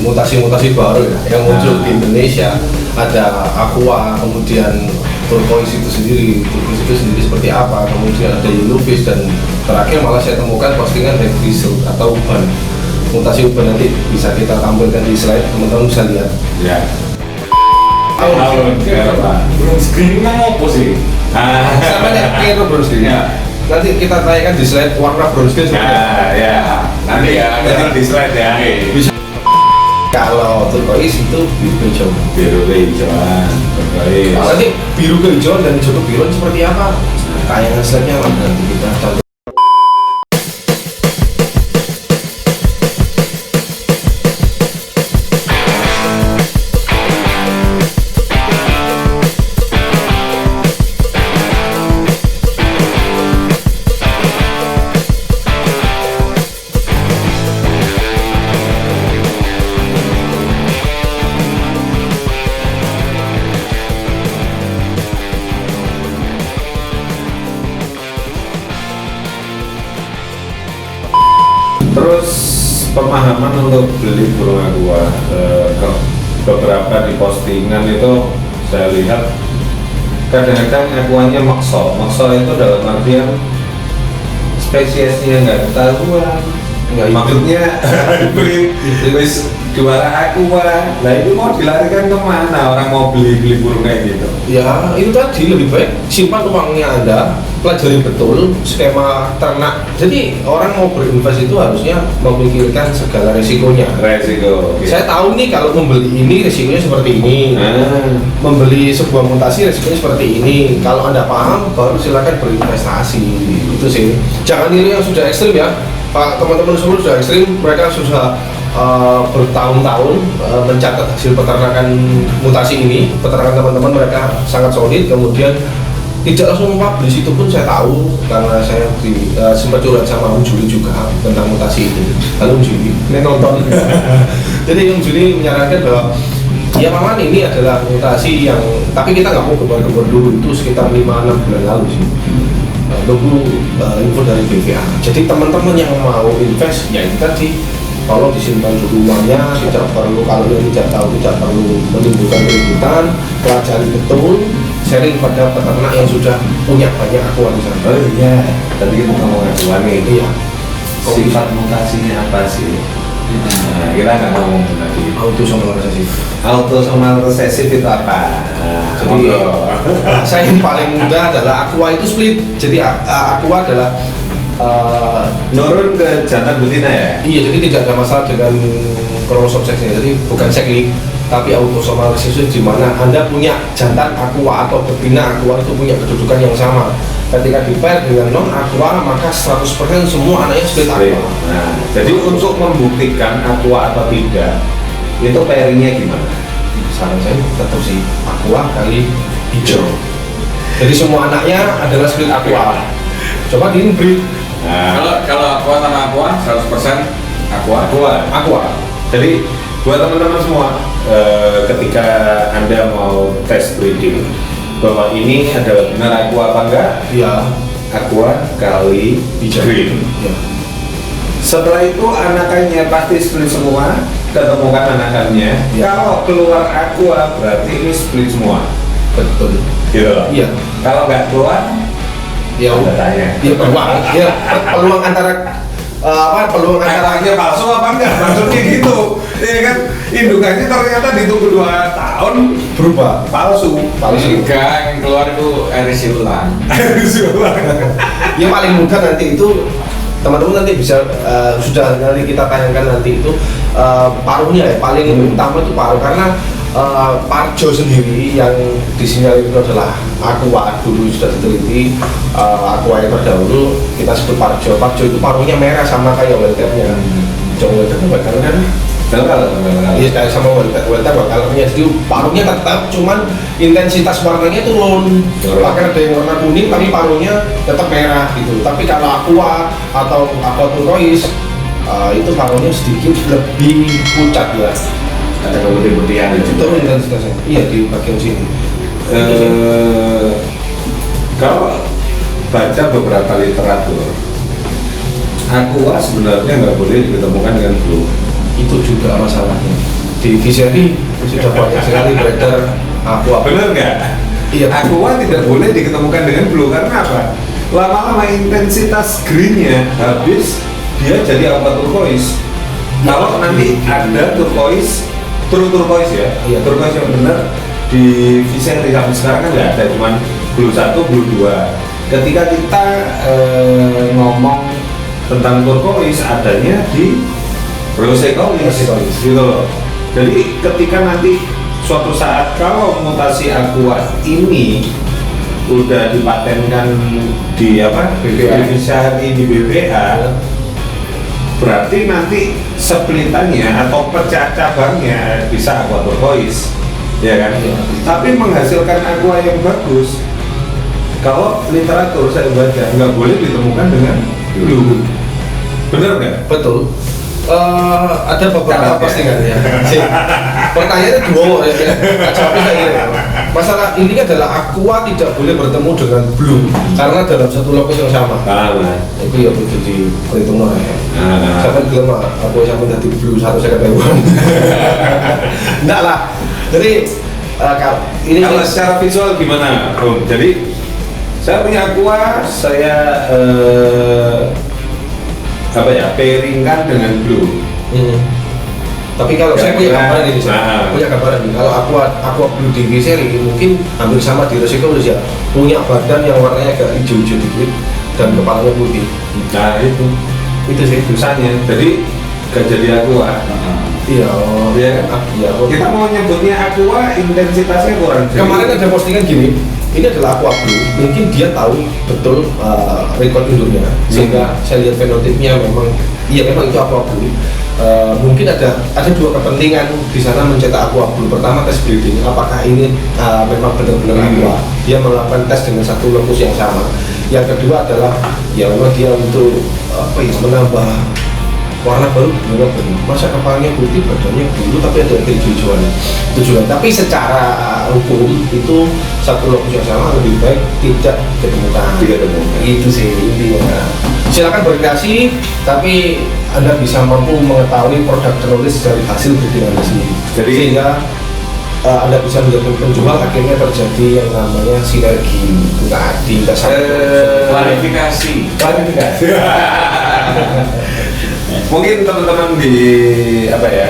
mutasi-mutasi baru ya yang muncul di Indonesia. Ada aqua, kemudian turquoise itu sendiri seperti apa, kemudian ada yellowfish, dan terakhir malah saya temukan postingan red grizzle atau uban. Mutasi uban nanti bisa kita tampilkan di slide, teman-teman bisa lihat. Ya. Belum screening apa sih? Sama kayak brown skin. Nanti kita tanyakan di slide warna brown skin seperti apa. Ya. Nanti ya, nanti di slide ya. Kalau turquoise itu biru hijau. Biru hijauan. Nanti biru kehijauan dan hijau kebiruan seperti apa? Tayangan slide-nya lah nanti kita contoh. Terus pemahaman untuk beli burung aqua, beberapa di postingan itu saya lihat kadang-kadang aquanya makso itu dalam artian spesiesnya nggak ketahuan, maksudnya beli juara aqua. Nah itu mau dilarikan kemana orang mau beli burung kayak gitu? Ya itu tadi, lebih baik simpan uangnya Anda, pelajari betul skema ternak. Jadi orang mau berinvest itu harusnya memikirkan segala resikonya. Resiko. Okay. Saya tahu nih kalau membeli ini resikonya seperti ini, membeli sebuah mutasi resikonya seperti ini. Kalau Anda paham, baru silakan berinvestasi. Itu sih. Jangan niru yang sudah ekstrim ya. Pak, teman-teman semua sudah ekstrim, mereka sudah bertahun-tahun mencatat hasil peternakan mutasi ini. Peternakan teman-teman mereka sangat solid, kemudian tidak langsung mempublish. Itu pun saya tahu karena saya sempat curhat sama Om Juli juga tentang mutasi itu. Halo Om Juli, ini nonton. Jadi Om Juli menyarankan bahwa ya Maman ini adalah mutasi yang, tapi kita nggak mau gebar-gebar dulu, itu sekitar 5-6 bulan lalu sih. Nunggu info dari BVA. Jadi teman-teman yang mau invest ya itu tadi, kalau disimpan dulu uangnya, tidak perlu, kalau yang tidak tahu tidak perlu menimbulkan keributan, pelajari betul, sharing pada peternak yang sudah punya banyak aqua di sana. Oh iya, tadi kita ngomong aqua nih. Iya. Sifat mutasinya apa sih? Nah, kita nggak ngomong tadi. Autosomal resesif itu apa? Jadi saya yang paling mudah adalah aqua itu split. Jadi aqua adalah nurun ke jantan betina ya? Iya, jadi tidak ada masalah dengan kromosom seksnya. Jadi bukan seklik, tapi autosomal resesif, di mana Anda punya jantan aqua atau betina aqua itu punya kedudukan yang sama. Ketika di-pair dengan non aqua, maka 100% semua anaknya split aqua. Nah, jadi untuk membuktikan aqua atau tidak, itu pairingnya gimana? Saran saya tetap sih aqua kali hijau. Jadi semua anaknya adalah split aqua. Coba di inbreed. Nah, kalau aqua sama aqua 100% aqua. Jadi buat teman-teman semua, ketika Anda mau tes breeding bahwa ini adalah benar aqua apa enggak? Iya. Aqua kali Hijau. green. Ya. Setelah itu anakannya pasti split semua, ketemukan anakannya. Ya. Kalau keluar aqua berarti ini split semua. Betul. Gitu. Iya. Kalau nggak keluar, Ya udah tanya. ya peluang. Ya peluang antara peluang antara Anaknya palsu apa enggak? Maksudnya gitu. Ya kan, indukannya ternyata ditunggu 2 tahun berubah. palsu. Enggak, yang keluar itu RC ulang. Yang paling mudah nanti itu teman-teman nanti bisa sudah nanti kita tayangkan nanti itu paruhnya ya, paling utama itu paruh, karena Parjo sendiri yang disinyalir itu adalah aqua, dulu sudah diteliti aqua yang terdahulu kita sebut Parjo. Parjo itu paruhnya merah sama kayak wildcatnya. Jong wildcat kan? Iya, kayak sama wildcat colornya. Jadi paruhnya tetap, cuman intensitas warnanya turun. Bahkan ada yang warna kuning tapi paruhnya tetap merah gitu. Tapi kalau aqua atau aqua turquoise itu paruhnya sedikit lebih pucat ya. Ada keputih-putihan Itu turun intensitasnya. Iya, di bagian sini. Kalau baca beberapa literatur, aqua sebenarnya nggak boleh diketemukan dengan blue. itu juga masalahnya. Di Visery sudah banyak sekali beredar aqua. Bener nggak? Iya. Aqua tidak boleh diketemukan dengan blue karena apa? Lama-lama intensitas greennya habis, dia jadi aqua turquoise. Kalau nanti ada turquoise, true turquoise ya, Iya. turquoise yang benar di Visery sampai sekarang kan nggak ada, cuman blue 1, blue 2. Ketika kita ngomong tentang turquoise adanya di rose Rose Colis. gitu loh. Jadi ketika nanti suatu saat kalau mutasi aqua ini udah dipatenkan di apa BPA. di Visery di BPA, berarti nanti splitannya atau pecah cabangnya bisa aqua turquoise, ya kan? Iya. Tapi menghasilkan aqua yang bagus, kalau literatur saya baca nggak boleh ditemukan dengan blue. Bener nggak? Betul. Ada beberapa Catat, postingan ya. ya. Pertanyaannya dua ya. Tapi saya masalah ini adalah aqua tidak boleh bertemu dengan blue karena dalam satu lokus yang sama. Nah, Itu ya kudu diperhitungkan ya. nah. Saya kan bilang mah aku sampai dari blue 150.000. Enggak lah. Jadi ini Kalau secara visual gimana, Om? Jadi saya punya aqua, saya apa ya, pairingkan dengan blue. Hmm. Tapi kalau saya punya gambaran ini, saya punya gambaran ini. Kalau aqua blue di Visery mungkin hampir sama di Rose Colis ya. Punya badan yang warnanya agak hijau-hijau dikit dan kepalanya putih. Nah itu sih dosanya. Jadi gak jadi aqua. Iya. Iya kan? Iya. Kita mau nyebutnya aqua, intensitasnya kurang. Kemarin ada postingan gini, ini adalah aqua blue. Mungkin dia tahu betul record induknya, sehingga saya lihat fenotipnya memang, iya memang itu aqua blue. Mungkin ada dua kepentingan di sana mencetak aqua blue. Pertama tes breeding, apakah ini memang benar-benar aqua. Dia melakukan tes dengan satu lokus yang sama. Yang kedua adalah ya memang dia untuk apa ya, menambah warna baru, masa kepalanya putih, badannya biru tapi ada hijau-hijauan tujuan. Tapi secara hukum itu satu lokus yang sama lebih baik tidak ditemukan. Itu sih intinya. Silakan berkreasi, tapi Anda bisa mampu mengetahui produk knowledge dari hasil breeding Anda sendiri. Jadi Sehingga Anda bisa menjadi penjual, akhirnya terjadi yang namanya sinergi. Itu tadi nggak sampai Klarifikasi. mungkin teman-teman di apa ya,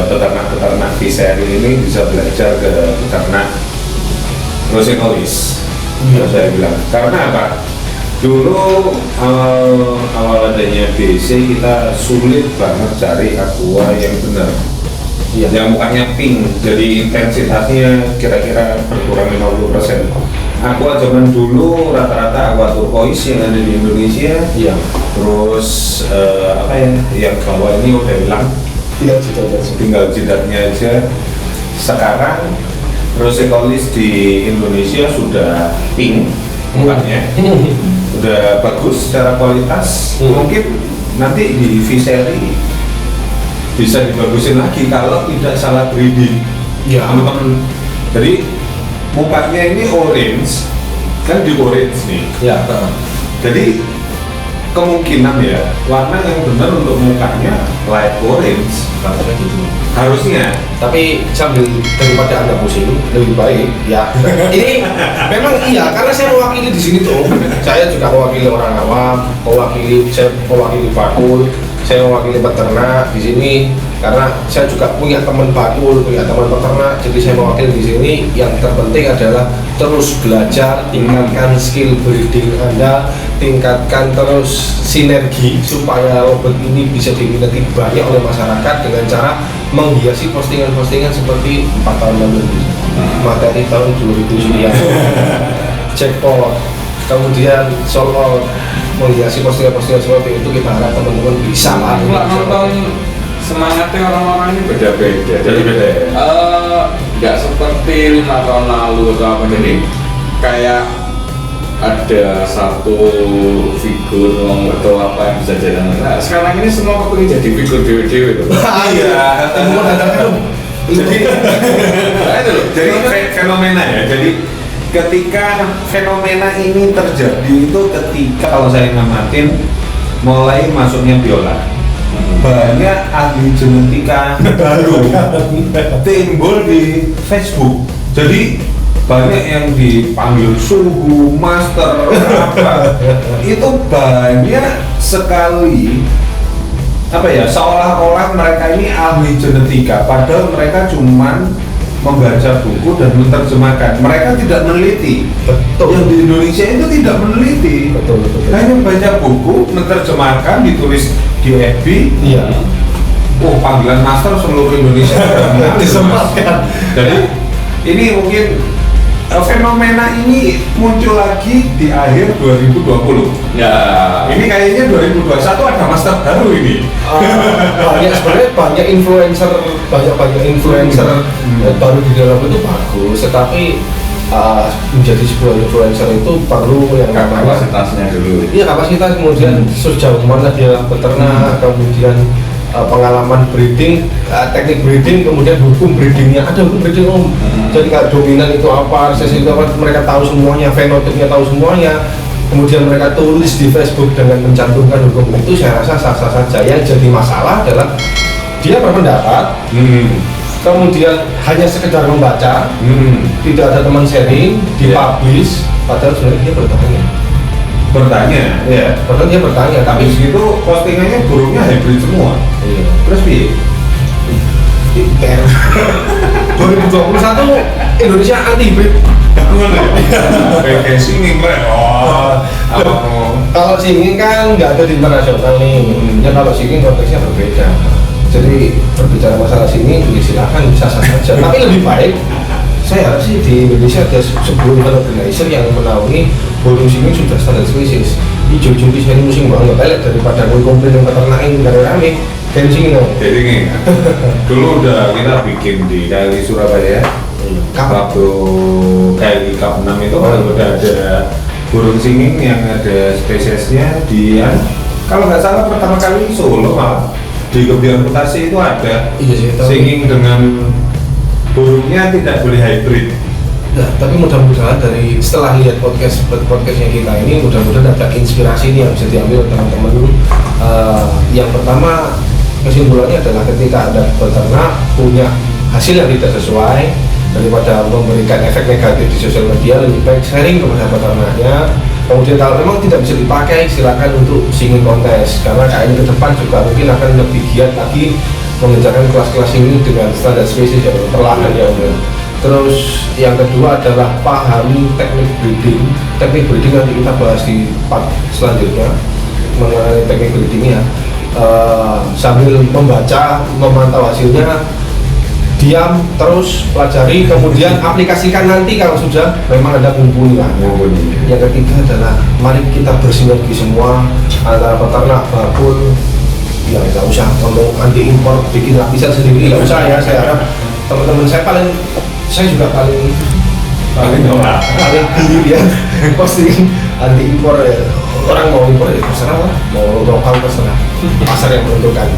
peternak Visery ini bisa belajar ke peternak Rose Colis. Saya bilang karena apa? Dulu awal adanya BC kita sulit banget cari aqua yang benar. Iya. Yang mukanya pink, jadi intensitasnya kira-kira berkurang 50%. Aqua zaman dulu rata-rata aqua turquoise yang ada di Indonesia. Iya. Terus apa ya, yang bawah ini udah hilang, tinggal jidatnya aja. Sekarang Rose Colis di Indonesia sudah pink mukanya, udah bagus secara kualitas. Mungkin nanti di Visery bisa dibagusin lagi kalau tidak salah breeding. Ya. Teman-teman. Jadi mukanya ini orange, kan di orange nih. Ya. Jadi kemungkinan ya warna yang benar untuk mukanya light orange Katanya gitu. harusnya. Tapi sambil daripada Anda pusing, lebih baik ya. Ini memang iya, karena saya mewakili di sini tuh. Saya juga mewakili orang awam, saya mewakili bakul, saya mewakili peternak di sini. Karena saya juga punya teman bakul, punya teman peternak, jadi saya mewakili di sini. Yang terpenting adalah terus belajar, tingkatkan skill breeding Anda, tingkatkan terus sinergi supaya robot ini bisa diminati banyak oleh masyarakat dengan cara menghiasi postingan-postingan seperti 4 tahun lalu, materi tahun 2009, jackpot, kemudian sold out, menghiasi postingan-postingan seperti itu. Kita harap teman-teman bisa lah. Nggak nonton semangatnya orang-orang ini beda-beda. Jadi beda ya? Nggak seperti 5 tahun lalu atau apa. Jadi kayak ada satu figur atau apa yang bisa jalan. Nah, sekarang ini semua kepingin jadi figur dewe-dewe tuh. Iya. Jadi Nah, itu loh. jadi fenomena ya. Jadi ketika fenomena ini terjadi itu ketika kalau saya ngamatin mulai masuknya biola. banyak ahli genetika baru timbul di Facebook. Jadi banyak yang dipanggil suhu, master, apa itu banyak sekali seolah-olah mereka ini ahli genetika, padahal mereka cuman membaca buku dan menerjemahkan. Mereka tidak meneliti. Betul. Yang di Indonesia itu tidak meneliti. Betul. Hanya baca buku, menerjemahkan, ditulis di FB. Iya. Oh, panggilan master seluruh Indonesia Disematkan. Jadi ini mungkin fenomena ini muncul lagi di akhir 2020. Ya. Ini kayaknya 2021 ada master baru ini. Banyak influencer baru di dalam itu bagus, tetapi menjadi sebuah influencer itu perlu yang namanya Kapasitasnya dulu. iya kapasitas, kemudian sejauh mana dia beternak, kemudian pengalaman breeding, teknik breeding, kemudian hukum breedingnya, ada hukum breeding om. Jadi kalau dominan itu apa, resesi itu apa, mereka tahu semuanya, fenotipnya tahu semuanya. Kemudian mereka tulis di Facebook dengan mencantumkan hukum itu, saya rasa sah-sah saja. Yang jadi masalah adalah dia berpendapat, kemudian hanya sekedar membaca, tidak ada teman sharing, dipublish, padahal sebenarnya dia bertanya, Ya. padahal dia bertanya, tapi Habis itu postingannya burungnya hybrid semua. iya. Terus piye? 2021 Indonesia anti hybrid. Kayak singing keren. Oh, apa mau? Kalau singing kan nggak ada di internasional nih. Ya kalau singing konteksnya berbeda. Jadi berbicara masalah singing, ya silakan bisa saja. Tapi lebih baik, saya harap sih di Indonesia ada sebuah event organizer yang menaungi burung singing sudah standar spesies. Hijau-hijau di sini musim banget, elek daripada komplain yang peternakin rame-rame. Kayak singing dong. Jadi nih, dulu udah kita bikin di KLI Surabaya. Waktu KLI Cup 6 itu udah ada burung singing yang ada spesiesnya di kalau nggak salah pertama kali Solo malah di Gebiar Mutasi itu ada Iya sih, tapi- singing dengan burungnya tidak boleh hybrid. Nah, tapi mudah-mudahan dari setelah lihat podcastnya kita ini, mudah-mudahan ada inspirasi nih yang bisa diambil oleh teman-teman dulu. Yang pertama, kesimpulannya adalah ketika ada peternak punya hasil yang tidak sesuai, daripada memberikan efek negatif di sosial media, lebih baik sharing kepada peternaknya. Kemudian kalau memang tidak bisa dipakai, silakan untuk singing kontes, karena kayaknya ke depan juga mungkin akan lebih giat lagi mengerjakan kelas-kelas singing dengan standar spesies yang perlahan ya Om. Terus yang kedua adalah pahami teknik breeding. Teknik breeding nanti kita bahas di part selanjutnya mengenai teknik breedingnya. Sambil membaca, memantau hasilnya, diam, terus pelajari, kemudian aplikasikan nanti kalau sudah memang ada mumpuni lah. Yang ketiga adalah mari kita bersinergi semua antara peternak, bakul, ya nggak usah ngomong anti impor, bikin lapisan sendiri, nggak usah ya. Saya harap teman-teman saya juga paling tinggi dia posting anti impor ya. Orang mau impor ya terserah lah, mau lokal terserah, pasar yang menentukan.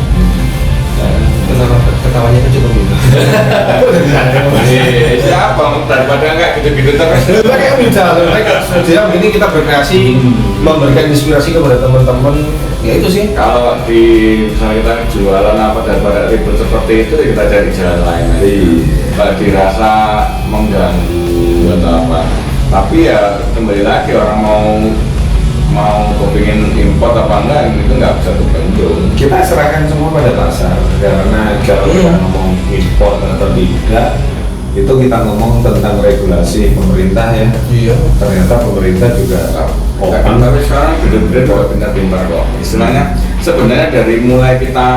Kenapa ketawanya kan cuma gitu? Siapa daripada nggak gitu-gitu terus? Kayak bisa, dia begini kita berkreasi, memberikan inspirasi kepada teman-teman. Ya itu sih. Kalau di misalnya kita jualan apa daripada ribut seperti itu, ya kita cari jalan lain. Kalau dirasa mengganggu atau apa, tapi ya kembali lagi orang mau kepingin import apa enggak, itu nggak bisa terbendung. Kita serahkan semua pada pasar, karena kalau kita ngomong import atau tidak, itu kita ngomong tentang regulasi pemerintah ya. Iya. Ternyata pemerintah juga open. Tapi sekarang bener-bener kalau pintar-pintar kok. Istilahnya sebenarnya dari mulai kita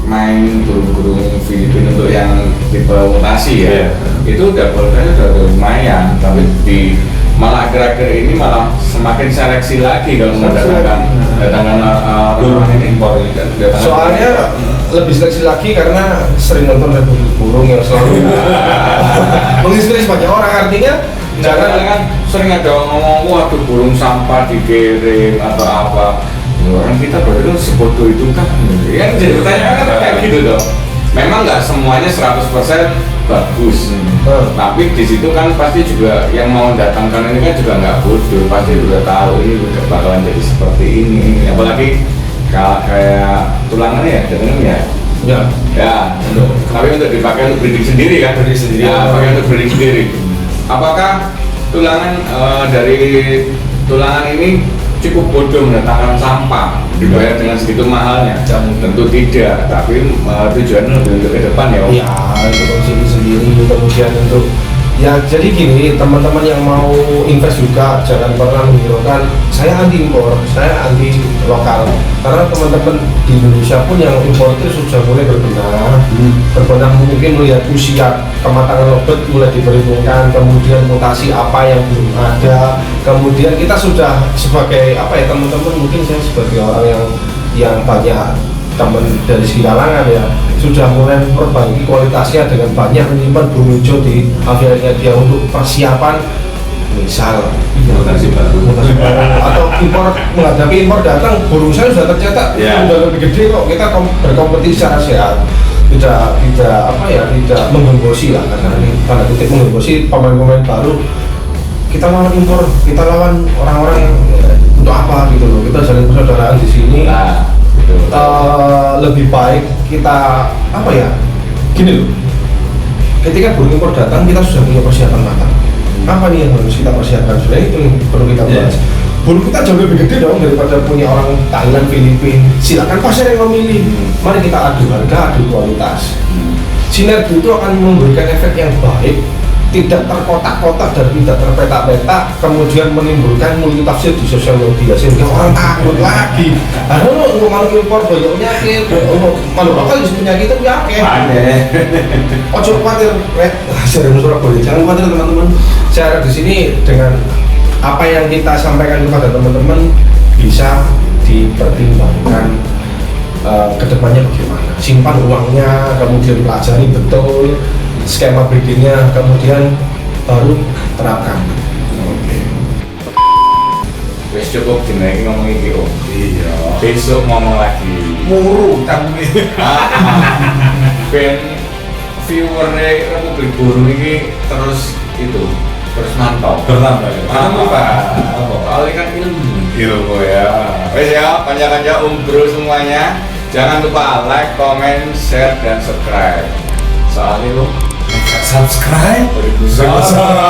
main burung-burung Filipina untuk yang tipe mutasi ya, itu udah kualitasnya udah lumayan, tapi malah akhir-akhir ini malah semakin seleksi lagi kalau mendatangkan burung ini impor ini kan. Soalnya lebih seleksi lagi karena sering nonton Republik Burung yang selalu menginspirasi banyak orang. Artinya jangan kan sering ada ngomong waduh burung sampah dikirim atau apa. Orang kita berarti sebodoh itu kan ya, jadi pertanyaan kan kayak gitu dong. Memang nggak semuanya 100% bagus, tapi di situ kan pasti juga yang mau datangkan ini kan juga nggak bodoh, pasti udah tahu ini udah bakalan jadi seperti ini. Apalagi kayak tulangan ya, dengan ya. Ya, tapi untuk dipakai untuk breeding sendiri kan? Breeding sendiri. Ya, pakai untuk breeding sendiri. Apakah tulangan dari tulangan ini cukup bodoh mendatangkan sampah dibayar dengan segitu mahalnya? Tentu tidak, tapi tujuannya lebih untuk ke depan ya. Iya, untuk konsumsi sendiri, kemudian untuk ya jadi gini, teman-teman yang mau invest juga jangan pernah menghiraukan saya anti impor, saya anti lokal, karena teman-teman di Indonesia pun yang impor itu sudah mulai berbenah mungkin melihat usia kematangan lobet mulai diperhitungkan, kemudian mutasi apa yang belum ada, kemudian kita sudah sebagai apa ya teman-teman, mungkin saya sebagai orang yang banyak teman dari segi kalangan ya sudah mulai memperbaiki kualitasnya dengan banyak menyimpan burung hijau di aviarinya dia untuk persiapan misal mutasi baru atau impor, menghadapi impor datang burung saya sudah tercetak sudah lebih gede kok, kita berkompetisi secara sehat, tidak apa ya, tidak menggenggosi lah, karena ini tanda kutip menggenggosi pemain-pemain baru. Kita lawan impor, kita lawan orang-orang yang untuk apa gitu loh, kita saling persaudaraan di sini. Lebih baik kita apa ya, gini loh, ketika burung impor datang kita sudah punya persiapan matang. Apa nih yang harus kita persiapkan, sudah itu yang perlu kita bahas. Burung kita jauh lebih gede dong daripada punya orang Thailand, Filipina. Silakan pasar yang memilih, mari kita adu harga, adu kualitas. Sinergi itu akan memberikan efek yang baik, tidak terkotak-kotak dan tidak terpetak-petak, kemudian menimbulkan multitafsir di sosial media sehingga orang takut lagi. Aduh, untuk malu impor banyak penyakit, untuk malu lokal bisa penyakit itu penyakit. Ojo khawatir, saya Surabaya, jangan khawatir teman-teman. Saya harap di sini dengan apa yang kita sampaikan kepada teman-teman bisa dipertimbangkan kedepannya bagaimana. Simpan uangnya, kemudian pelajari betul skema breedingnya, kemudian baru terapkan. Wes cukup dinaiki ngomong iki Om. iya Besok ngomong lagi. muru kamu ini Ben viewernya Republik Burung ini terus mantau. bertambah ya Apa? Soalnya kan ilmu ya. Wes ya, panjang-panjang Bro semuanya. Jangan lupa like, comment, share, dan subscribe. Soalnya lo subscribe Waalaikumsalam.